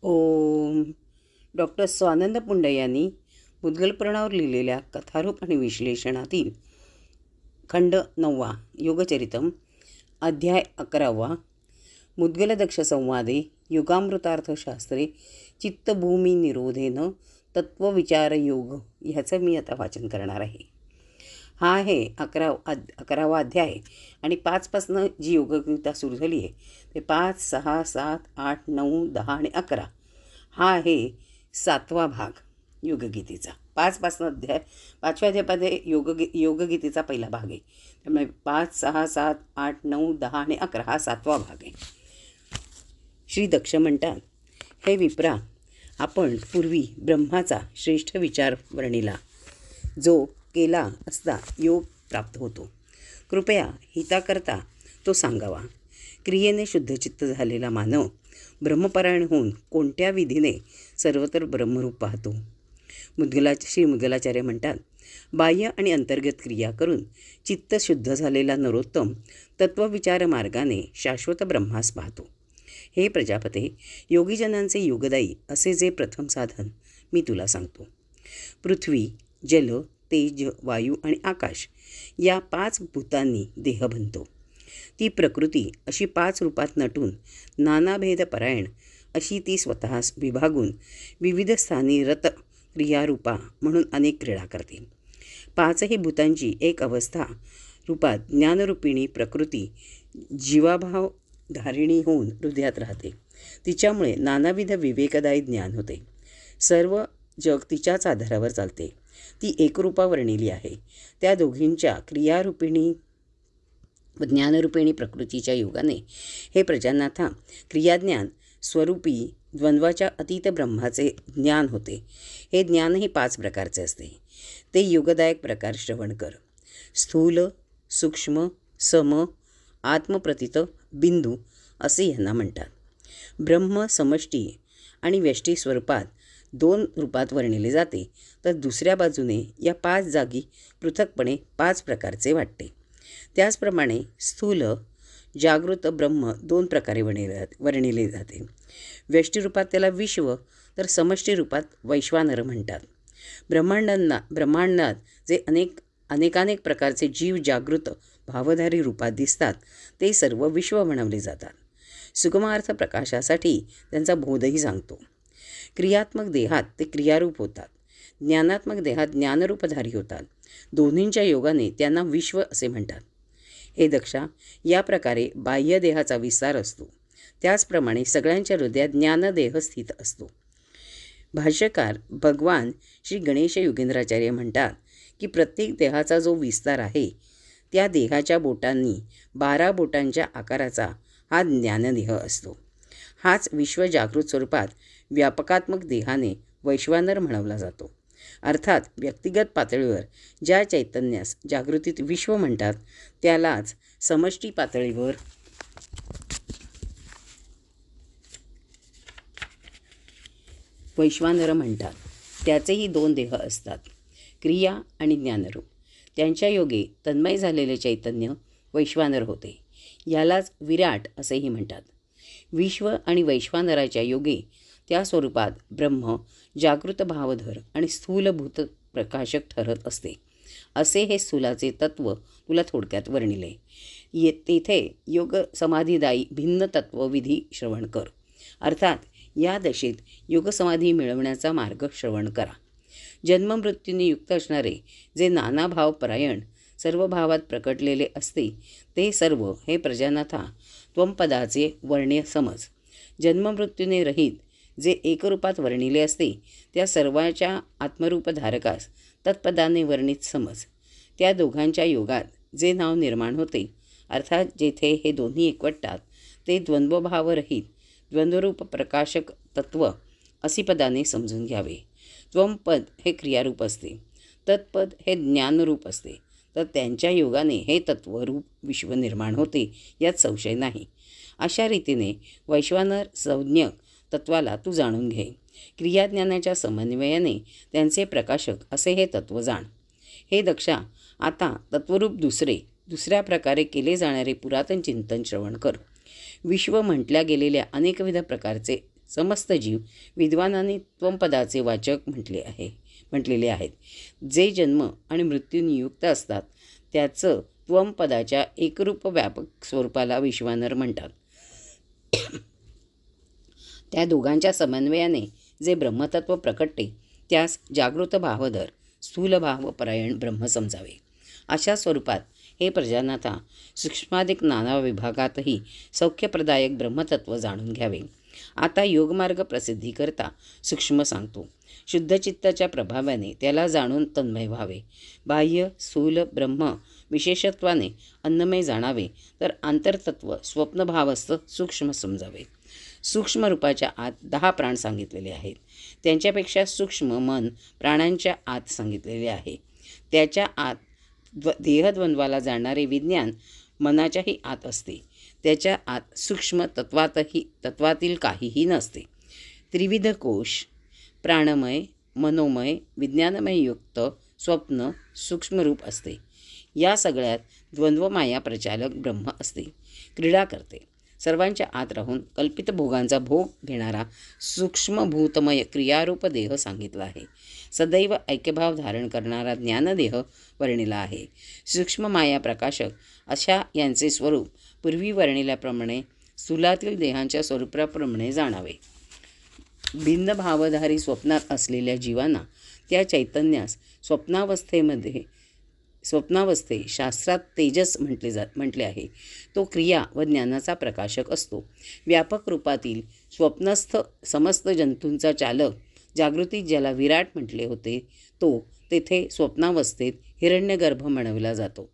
ओम. Doctor Swanand Punde यांनी मुद्गल पुराणावर लिहिलेल्या कथारूप आणि विश्लेषणातील खंड 9 योगचरितम अध्याय 11 मुद्गलदक्ष संवादे युगामृतार्थशास्त्रे चित्तभूमी निरोधेन तत्वविचारयोग ह्याचं मी आता वाचन करणार आहे. हा आहे 11वा अध्याय आणि 5पासनं जी योगगीता सुरू झाली आहे ते 5, 6, 7, 8, 9, 10 आणि 11 हा आहे 7वा भाग योगगीतेचा. 5पासनं अध्याय 5व्या अध्यायामध्ये योगगीतेचा पहिला भाग आहे. त्यामुळे 5, 6, 7, 8, 9, 10 आणि 11 हा 7वा भाग आहे. श्री दक्ष म्हणतात, हे विप्रा, आपण पूर्वी ब्रह्माचा श्रेष्ठ विचार वर्णिला, जो केला असता योग प्राप्त होतो. कृपया हिताकरता तो सांगावा. क्रियेने शुद्धचित्त झालेला मानव ब्रह्मपरायण होऊन कोणत्या विधीने सर्वत्र ब्रह्मरूप पाहतो? श्री मुद्गलाचार्य म्हणतात, बाह्य आणि अंतर्गत क्रिया करून चित्त शुद्ध झालेला नरोत्तम तत्वविचार मार्गाने शाश्वत ब्रह्मास पाहतो. हे प्रजापते, योगीजनांचे योगदायी असे जे प्रथम साधन मी तुला सांगतो. पृथ्वी, जल, तेज, वायू आणि आकाश या 5 भूतांनी देह बनतो. ती प्रकृती अशी 5 रूपात नटून नानाभेदपरायण अशी ती स्वतःस विभागून विविध स्थानी रत क्रियारूपा म्हणून अनेक क्रीडा करते. 5ही भूतांची एक अवस्था रूपात ज्ञानरूपिणी प्रकृती जीवाभाव धारिणी होऊन हृदयात राहते. तिच्यामुळे नानाविध विवेकदायी ज्ञान होते. सर्व जग तिच्याच आधारावर चालते. ती एकरूपा वर्णिली आहे. त्या दोघींच्या क्रियारूपिणी व ज्ञानरूपिणी प्रकृतीच्या योगाने हे प्रजानाथा क्रियाज्ञान स्वरूपी द्वंद्वाच्या अतीत ब्रह्माचे ज्ञान होते. हे ज्ञानही 5 प्रकारचे असते. ते योगदायक प्रकार श्रवण कर. स्थूल, सूक्ष्म, सम, आत्मप्रतीत, बिंदू असे यांना म्हणतात. ब्रह्म समष्टी आणि व्यष्टी स्वरूपात 2 रूपात वर्णिले जाते, तर दुसऱ्या बाजूने या 5 जागी पृथकपणे 5 प्रकारचे वाटते. त्याचप्रमाणे स्थूल जागृत ब्रह्म 2 प्रकारे वर्णिले जाते. व्यष्टी रूपात त्याला विश्व, तर समष्टी रूपात वैश्वानर म्हणतात. ब्रह्मांडात जे अनेकानेक प्रकारचे जीव जागृत भावधारी रूपात दिसतात ते सर्व विश्व म्हणवले जातात. सुगमार्थ प्रकाशासाठी त्यांचा बोधही सांगतो. क्रियात्मक देहात ते क्रियारूप होतात. ज्ञानात्मक देहात ज्ञानरूपधारी होतात. दोन्हींच्या योगाने त्यांना विश्व असे म्हणतात. हे दक्षा, या प्रकारे बाह्य देहाचा विस्तार असतो. त्याचप्रमाणे सगळ्यांच्या हृदयात ज्ञानदेह स्थित असतो. भाष्यकार भगवान श्री गणेश योगेंद्राचार्य म्हणतात की प्रत्येक देहाचा जो विस्तार आहे त्या देहाच्या बोटांनी 12 बोटांच्या आकाराचा हा ज्ञानदेह असतो. हाच विश्व जागृत स्वरूपात व्यापकात्मक देहाने वैश्वानर म्हणवला जातो. अर्थात व्यक्तिगत पातळीवर ज्या चैतन्यास जागृतीत विश्व म्हणतात त्यालाच समष्टी पातळीवर वैश्वानर म्हणतात. त्याचेही 2 देह असतात, क्रिया आणि ज्ञानरूप. त्यांच्या योगे तन्मय झालेले चैतन्य वैश्वानर होते. यालाच विराट असेही म्हणतात. विश्व आणि वैश्वानराच्या योगे त्या स्वरूपात ब्रह्म जागृत भावधर आणि स्थूलभूत प्रकाशक ठरत असते. असे हे स्थूलाचे तत्व तुला थोडक्यात वर्णिले. तेथे योग समाधीदायी भिन्न तत्वविधी श्रवण कर. अर्थात या दशेत योगसमाधी मिळवण्याचा मार्ग श्रवण करा. जन्ममृत्यूने युक्त असणारे जे नाना भावपरायण सर्व भावात प्रकटलेले असते ते सर्व हे प्रजानाथा त्वंपदाचे वर्ण्य समज. जन्ममृत्यूने रहित जे एकरूपात वर्णिले असते त्या सर्वांच्या आत्मरूपधारकास तत्पदाने वर्णित समज. त्या दोघांच्या योगात जे नाव निर्माण होते, अर्थात जेथे हे दोन्ही एकवटतात ते द्वंद्वभावरहित द्वंद्वरूप प्रकाशक तत्व अशी पदाने समजून घ्यावे. त्वंपद हे क्रियारूप असते, तत्पद हे ज्ञानरूप असते, तर त्यांच्या योगाने हे तत्वरूप विश्व निर्माण होते यात संशय नाही. अशा रीतीने वैश्वानर संज्ञक तत्वाला तू जाणून घे. क्रियाज्ञानाच्या समन्वयाने त्यांचे प्रकाशक असे हे तत्व जाण. हे दक्षा, आता तत्वरूप दुसऱ्या प्रकारे केले जाणारे पुरातन चिंतन श्रवण कर. विश्व म्हटल्या गेलेल्या अनेकविध प्रकारचे समस्त जीव विद्वानांनी त्वमपदाचे वाचक म्हटलेले आहेत. जे जन्म आणि मृत्यूनियुक्त असतात त्याचं त्वमपदाच्या एकरूप व्यापक स्वरूपाला विश्वानर म्हणतात. त्या दोघांच्या समन्वयाने जे ब्रह्मतत्व प्रकटते त्यास जागृत भावधर स्थूल भावपरायण ब्रह्म समजावे. अशा स्वरूपात हे प्रजानाथा सूक्ष्माधिक नाना विभागातही सौख्यप्रदायक ब्रह्मतत्व जाणून घ्यावे. आता योगमार्ग प्रसिद्धीकरता सूक्ष्म सांगतो. शुद्धचित्ताच्या प्रभावाने त्याला जाणून तन्मय व्हावे. बाह्य स्थूल ब्रह्म विशेषत्वाने अन्नमय जाणावे, तर आंतरतत्व स्वप्नभावस्थ सूक्ष्म समजावे. सूक्ष्म रूपाच्या आत 10 प्राण सांगितलेले आहेत. त्यांच्यापेक्षा सूक्ष्म मन प्राणांच्या आत सांगितलेले आहे. त्याच्या आत देहद्वंद्वाला जाणारे विज्ञान मनाच्याही आत असते. त्याच्या आत सूक्ष्म तत्वातील काहीही नसते. त्रिविध कोश प्राणमय, मनोमय, विज्ञानमय युक्त स्वप्न सूक्ष्मरूप असते. या सगळ्यात द्वंद्वमाया प्रचालक ब्रह्म असते, क्रीडा करते. सर्वांच्या आत राहून कल्पित भोगांचा भोग घेणारा सूक्ष्मभूतमय क्रियारूप देह सांगितला आहे. सदैव ऐक्यभाव धारण करणारा ज्ञानदेह वर्णिला आहे. सूक्ष्म माया प्रकाशक अशा यांचे स्वरूप पूर्वी वर्णिल्याप्रमाणे स्थूलातील देहांच्या स्वरूपाप्रमाणे जाणावे. भिन्न भावधारी स्वप्नात असलेल्या जीवांना त्या चैतन्यास स्वप्नावस्थे शास्त्रात तेजस म्हटले आहे. तो क्रिया व ज्ञानाचा प्रकाशक असतो. व्यापक रूपातील स्वप्नस्थ समस्त जंतूंचा चालक जागृतीत ज्याला विराट म्हटले होते, तो तेथे स्वप्नावस्थेत हिरण्यगर्भ म्हणविला जातो.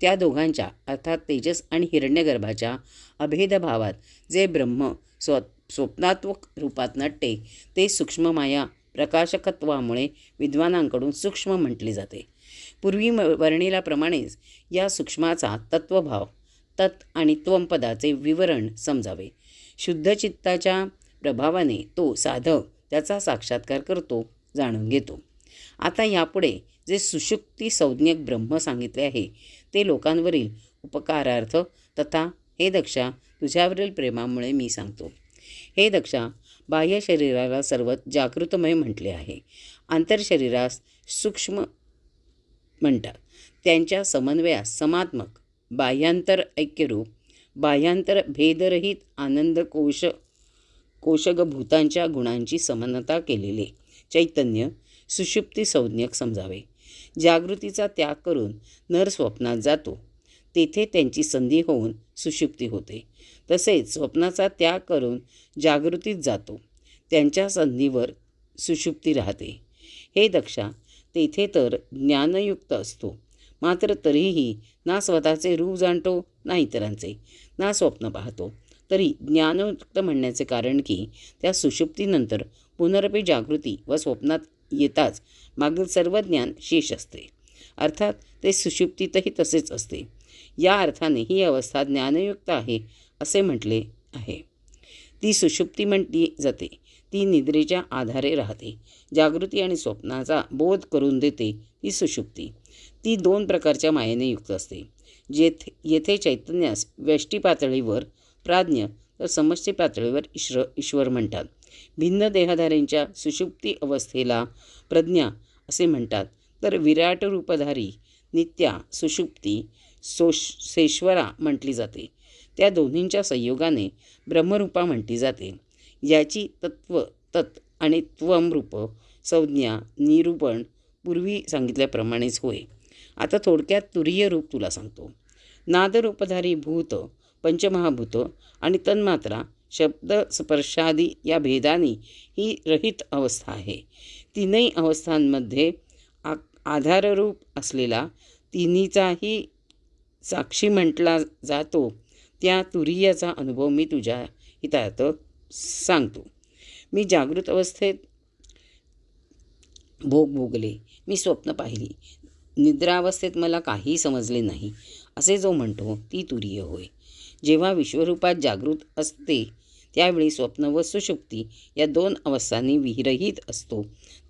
त्या दोघांच्या अर्थात तेजस आणि हिरण्यगर्भाच्या अभेदभावात जे ब्रह्म स्वप्नात्मक रूपात नटते ते सूक्ष्ममाया प्रकाशकत्वामुळे विद्वानांकडून सूक्ष्म म्हटले जाते. पूर्वी वर्णिल्याप्रमाणेच या सूक्ष्माचा तत्वभाव तत् आणि त्वमपदाचे विवरण समजावे. शुद्धचित्ताच्या प्रभावाने तो साधक त्याचा साक्षात्कार करतो, जाणून घेतो. आता यापुढे जे सुषुप्ती संज्ञक ब्रह्म सांगितले आहे ते लोकांवरील उपकारार्थ तथा हे दक्षा तुझ्यावरील प्रेमामुळे मी सांगतो. हे दक्षा, बाह्य शरीराला सर्व जागृतमय म्हटले आहे. आंतरशरीरास सूक्ष्म म्हणतात. त्यांच्या समन्वयास समात्मक, बाह्यांतर ऐक्यरूप, बाह्यांतर भेदरहित आनंद कोशगभूतांच्या गुणांची समानता केलेले चैतन्य सुषुप्ती संज्ञक समजावे. जागृतीचा त्याग करून नर स्वप्नात जातो. तेथे त्यांची संधी होऊन सुषुप्ती होते. तसेच स्वप्नाचा त्याग करून जागृतीत जातो. त्यांच्या संधीवर सुषुप्ती राहते. हे दक्षा, तेथे तर ज्ञानयुक्त असतो, मात्र तरीही ना स्वतःचे रूप जाणतो ना इतरांचे, ना स्वप्न पाहतो. तरी ज्ञानयुक्त म्हणण्याचे कारण की त्या सुषुप्तीनंतर पुनरपी जागृती व स्वप्नात येताच मागील सर्व ज्ञान शेष असते. अर्थात ते सुषुप्तीतही तसेच असते. या अर्थाने ही अवस्था ज्ञानयुक्त आहे असे म्हटले आहे. ती सुषुप्ती म्हटली जाते. ती निद्रेच्या आधारे राहते. जागृती आणि स्वप्नाचा बोध करून देते ती सुषुप्ती. ती 2 प्रकारच्या मायेने युक्त असते. येथे चैतन्यास व्यष्टी पातळीवर प्राज्ञ तर समष्टी पातळीवर ईश्वर म्हणतात. भिन्न देहधारींच्या सुषुप्ती अवस्थेला प्रज्ञा असे म्हणतात, तर विराट रूपधारी नित्या सुषुप्ती सेश्वरा म्हटली जाते. त्या दोन्हींच्या संयोगाने ब्रह्मरूपा म्हटली जाते. याची तत् आणि त्वमरूप संज्ञा निरूपण पूर्वी सांगितल्याप्रमाणेच होय. आता थोडक्यात तुरीय रूप तुला सांगतो. नादरूपधारी भूत, पंचमहाभूत आणि तन्मात्रा शब्द स्पर्शादी या भेदानी ही रहित अवस्था आहे. तीनही अवस्थांमध्ये आधाररूप असलेला तिन्हीचाही साक्षी म्हटला जातो. त्या तुरीयाचा अनुभव मी तुझ्या हितार्थ सांगतो. मी जागृत अवस्थेत भोग भोगले, मी स्वप्न पाहिली, निद्रावस्थेत मला काहीही समजले नाही असे जो म्हणतो ती तुरीय होय. जेव्हा विश्वरूपात जागृत असते त्यावेळी स्वप्न व सुषुप्ती या 2 अवस्थांनी विरहित असतो.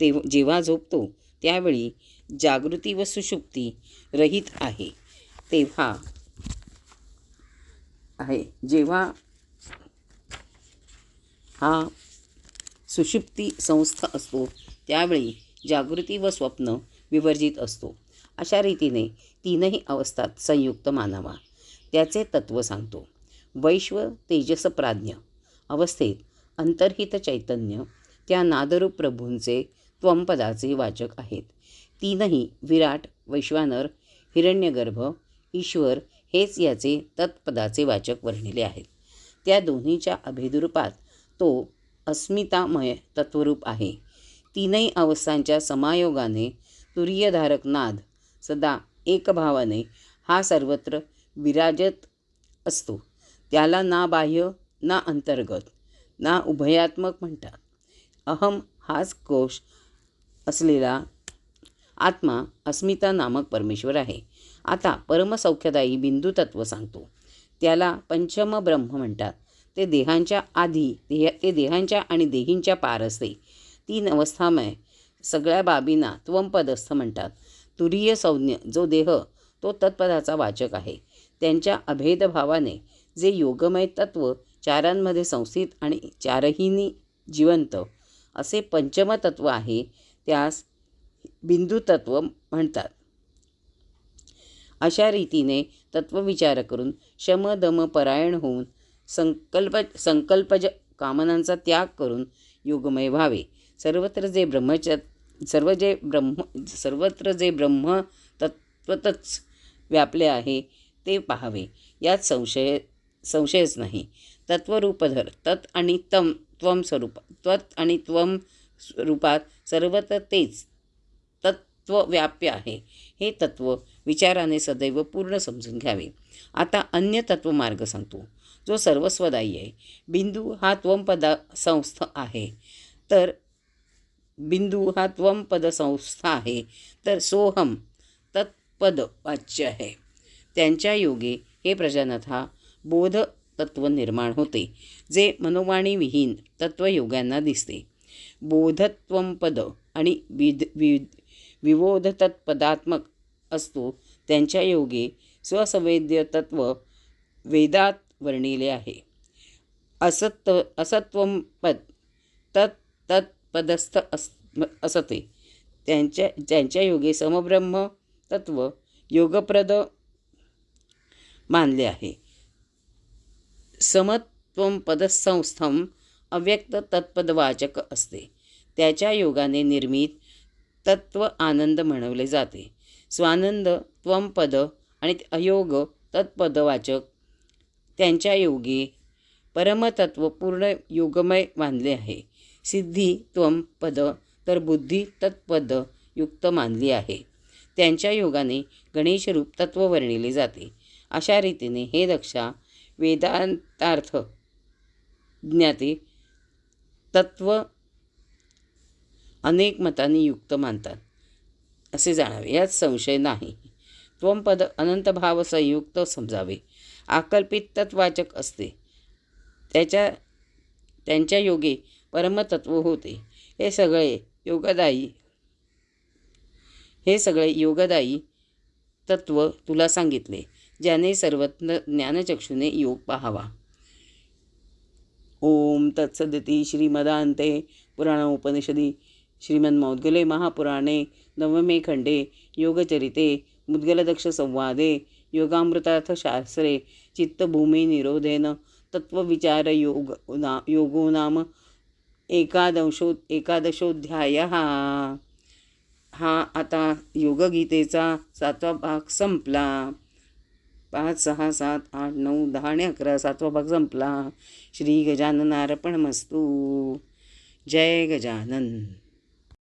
जेव्हा झोपतो त्यावेळी जागृती व सुषुप्ती रहित आहे. जेव्हा हा सुषुप्ती संस्थ असतो त्यावेळी जागृती व स्वप्न विवर्जित असतो. अशा रीतीने तीनही अवस्थात संयुक्त मानावा. त्याचे तत्त्व सांगतो. वैश्व तेजस प्राज्ञ अवस्थेत अंतर्हित चैतन्य त्या नादरूप प्रभूंचे त्वंपदाचे वाचक आहेत. तीनही विराट, वैश्वानर, हिरण्यगर्भ, ईश्वर हेच याचे तत्पदाचे वाचक वर्णिले आहेत. त्या दोन्हीच्या अभेदरूपात तो अस्मितामय तत्वरूप आहे. तीनही अवस्थांच्या समायोगाने तुरीयधारक नाद सदा एकभावाने हा सर्वत्र विराजत असतो. त्याला ना बाह्य ना अंतर्गत ना उभयात्मक म्हणतात. अहम हाच कोश असलेला आत्मा अस्मिता नामक परमेश्वर आहे. आता परमसौख्यदायी बिंदू तत्व सांगतो. त्याला पंचम ब्रह्म म्हणतात. ते देहांच्या आणि देहींच्या पार असते. तीन अवस्थामय सगळ्या बाबींना त्वंपदस्थ म्हणतात. तुरीय संज्ञ जो देह तो तत्पदाचा वाचक आहे. त्यांच्या अभेदभावाने जे योगमय तत्व चारांमध्ये संस्थित आणि चारहीनी जिवंत असे पंचम तत्व आहे त्यास बिंदुतत्व म्हणतात. अशा रीतीने तत्वविचार करून शम-दम परायण होऊन संकल्पज कामनांचा त्याग करून योगमय व्हावे. सर्वत्र जे ब्रह्म तत्वतच व्यापले आहे ते पाहावे. यात संशयच नाही. तत्वरूपधर तत् आणि त्वम स्वरूपात सर्वत्र तेच तत्वव्याप्य आहे. हे तत्व विचाराने सदैव पूर्ण समजून घ्यावे. आता अन्य तत्वमार्ग सांगतो जो सर्वस्वदायी आहे. बिंदू हा त्वंपद संस्थ आहे तर सोहम तत्पद वाच्य आहे. त्यांच्या योगे हे प्रजानाथा बोध तत्व निर्माण होते जे मनोवाणी विहीन तत्वयोग्यांना दिसते. बोधत्वंपद आणि विबोधतत्पदात्मक असतो. त्यांच्या योगे स्वसंवेद्य तत्व वेदात वर्णिले आहे. असत्वंपद तत्पदस्थ असते. त्यांच्या योगे समब्रह्म तत्व योगप्रद मानले आहे. समत्वंपदसंस्थम अव्यक्त तत्पदवाचक असते. त्याच्या योगाने निर्मित तत्व आनंद म्हणवले जाते. स्वानंद त्वंपद आणि अयोग तत्पदवाचक त्यांच्या योगे परमतत्व पूर्ण योगमय मानले आहे. सिद्धी त्वंपद तर बुद्धी तत्पद युक्त मानली आहे. त्यांच्या योगाने गणेशरूप तत्व वर्णिले जाते. अशा रीतीने हे दक्षा वेदांतार्थ ज्ञाते तत्व अनेक मतांनी युक्त मानतात असे जाणावे. यात संशय नाही. त्वंपद अनंतभाव संयुक्त समजावे. आकल्पित तत्वाचक असते. त्यांच्या योगे परमतत्व होते. हे सगळे योगदायी तत्व तुला सांगितले. ज्याने सर्वत्र ज्ञानचक्षुने योग पाहावा. ओम तत्सदिति श्रीमदान्ते पुराणोपनिषदि श्रीमन्मौद्गले महापुराणे नवमे खण्डे योगचरिते मुद्गलदक्षसंवादे योगामृतार्थशास्त्रे चित्तभूमिनिरोधेन तत्त्वविचारयोगो नाम एकादशोऽध्यायः. हा आता योगगीतेचा 7वा भाग संपला. 5, 6, 7, 8, 9, 10 आणि 11 7वा भाग संपला. श्री गजाननार्पणमस्तु. जय गजानन.